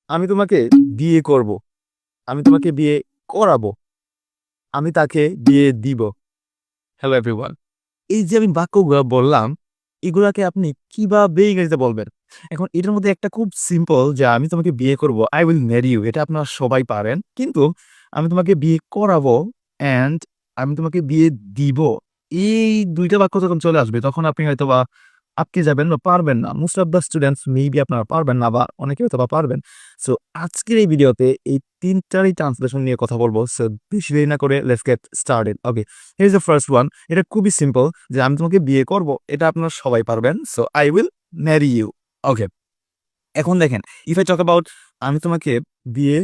আমি তোমাকে বিয়ে করব, আমি তোমাকে বিয়ে করাবো, আমি তাকে বিয়ে দিব। হ্যালো এভরিওয়ান, এই যে আমি বাক্যগুলো বললাম, এগুলাকে আপনি কিভাবে ইংরেজিতে বলবেন? এখন এটার মধ্যে একটা খুব সিম্পল, যে আমি তোমাকে বিয়ে করব, আই উইল ম্যারি ইউ, এটা আপনারা সবাই পারেন। কিন্তু আমি তোমাকে বিয়ে করাবো অ্যান্ড আমি তোমাকে বিয়ে দিব, এই দুইটা বাক্য যখন চলে আসবে তখন আপনি হয়তো বা আটকে যাবেন বা পারবেন না। Most of the students maybe আপনারা পারবেন না, বা অনেকে হয়তো বা পারবেন। সো আজকের এই ভিডিওতে এই তিনটারই ট্রান্সলেশন নিয়ে কথা বলবো। সো বেশি দেরি না করে let's get started. Okay, here is the first one. এটা খুবই সিম্পল, যে আমি তোমাকে বিয়ে করব, এটা আপনারা সবাই পারবেন। So I will marry you. Okay, এখন দেখেন, ইফ আই টক অ্যাবাউট আমি তোমাকে বিয়ে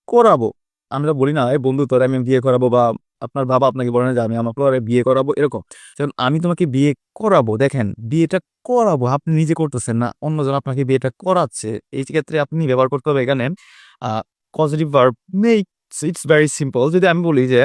করাবো, আমরা বলি না এই বন্ধু তোরে আমি বিয়ে করাবো, বা আপনার বাবা আপনাকে বলে না যে আমি আমার পরে বিয়ে করাবো, এরকম। যেমন আমি তোমাকে বিয়ে করাবো, দেখেন বিয়েটা করাবো আপনি নিজে করতেছেন না, অন্যজন আপনাকে বিয়েটা করাচ্ছে। এই ক্ষেত্রে আপনি ব্যবহার করতে হবে এখানে positive verb make. It's very simple. যদি আমি বলি যে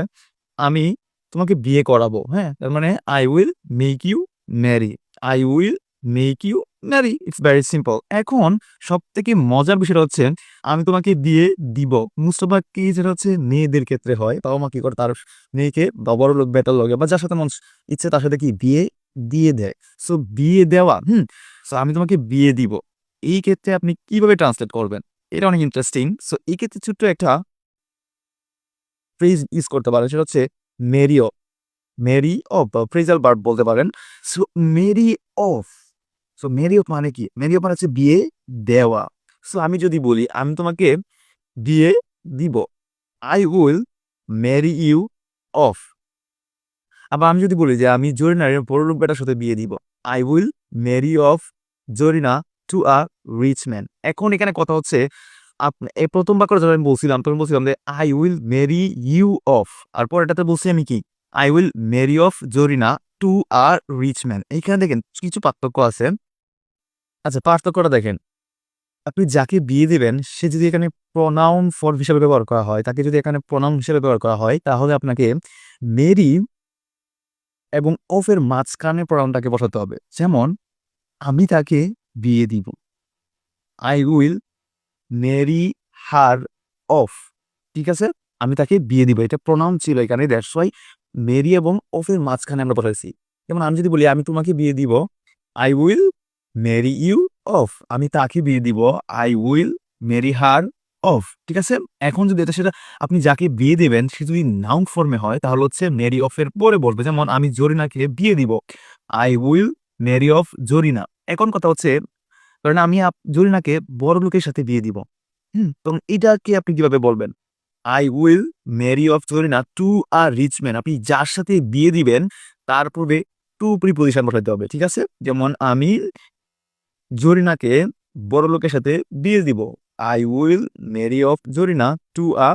আমি তোমাকে বিয়ে করাবো, হ্যাঁ, তার মানে I will make you marry, I will make you marry. It's very simple. এখন সব থেকে মজার বিষয়টা হচ্ছে আমি তোমাকে বিয়ে দিব। মোস্ট অফ কি যেটা হচ্ছে মেয়েদের ক্ষেত্রে হয়, বাবা মা কি করে তার মেয়েকে বা বড় লোক বেটার লোক বা যার সাথে মন ইচ্ছে তার সাথে কি বিয়ে দিয়ে দেয়। সো বিয়ে দেওয়া, সো আমি তোমাকে বিয়ে দিব, এই ক্ষেত্রে আপনি কিভাবে ট্রান্সলেট করবেন? এটা অনেক ইন্টারেস্টিং। সো এই ক্ষেত্রে ছোট্ট একটা ফ্রেজ ইউজ করতে পারেন, সেটা হচ্ছে marry off. Marry off phrasal verb বলতে পারেন। So marry off, so marry off মানে কি? মেরি অফ মানে হচ্ছে বিয়ে দেওয়া। সো আমি যদি বলি আমি তোমাকে বিয়ে দিব, I will marry you off. আবার আমি যদি বলি যে আমি জরিনার বড়লোক বেটার সাথে বিয়ে দিব, I will marry off Zarina to a rich man. এখন এখানে কথা হচ্ছে এই প্রথম বাক্যটা যখন আমি বলছিলাম যে I will marry you of, আর পরেরটাতে বলছি আমি কি, I will marry of Zarina to আর রিচ ম্যান। এইখানে দেখেন কিছু পার্থক্য আছে। আচ্ছা, পার্থক্যটা দেখেন, আপনি যাকে বিয়ে দিবেন সে যদি এখানে প্রোনাউন ফর হিসেবে ব্যবহার করা হয়, তাকে যদি এখানে প্রোনাউন হিসেবে ব্যবহার করা হয়, তাহলে আপনাকে মেরি এবং অফের মাঝখানে প্রোনাউনটাকে বসাতে হবে। যেমন আমি তাকে বিয়ে দিব, I will marry her off. ঠিক আছে, আমি তাকে বিয়ে দিব, এটা প্রোনাউন ছিল এখানে, দ্যাটস ওয়াই মেরি এবং অফের মাঝখানে আমরা বসাইছি। যেমন আমি যদি বলি আমি তোমাকে বিয়ে দিব, I will marry you off, আমি তাকে বিয়ে দিব, I will marry her off. ঠিক আছে, এখন যদি এটা সেটা আপনি যাকে বিয়ে দেবেন সে যদি নাউন ফর্মে হয় তাহলে হচ্ছে মেরি অফের পরে বলবে। যেমন আমি জরিনাকে বিয়ে দিব, I will marry of Zarina. এখন কথা হচ্ছে, কারণ আমি জরিনাকে বড় লোকের সাথে বিয়ে দিব, তখন এটাকে আপনি কিভাবে বলবেন? I will marry off Zarina to a rich man. আপনি যার সাথে বিয়ে দিবেন তার পূর্বে টু প্রিপোজিশন বসাইতে হবে। ঠিক আছে, যেমন আমি জরিনাকে বড় লোকের সাথে বিয়ে দিব, I will marry off Zarina to a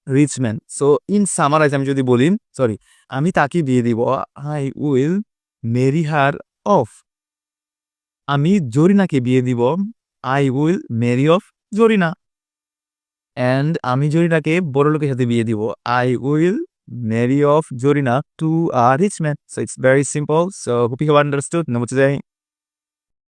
rich man. So in summarize আমি যদি বলি, সরি, আমি তাকে বিয়ে দিব, I will marry her off. আমি জরিনাকে বিয়ে দিব, I will marry off Zarina. And আমি জরিনাকে বড় লোকের সাথে বিয়ে দিব, I will marry off Zarina to a rich man. So it's very simple. So hope you have understood. Namaste.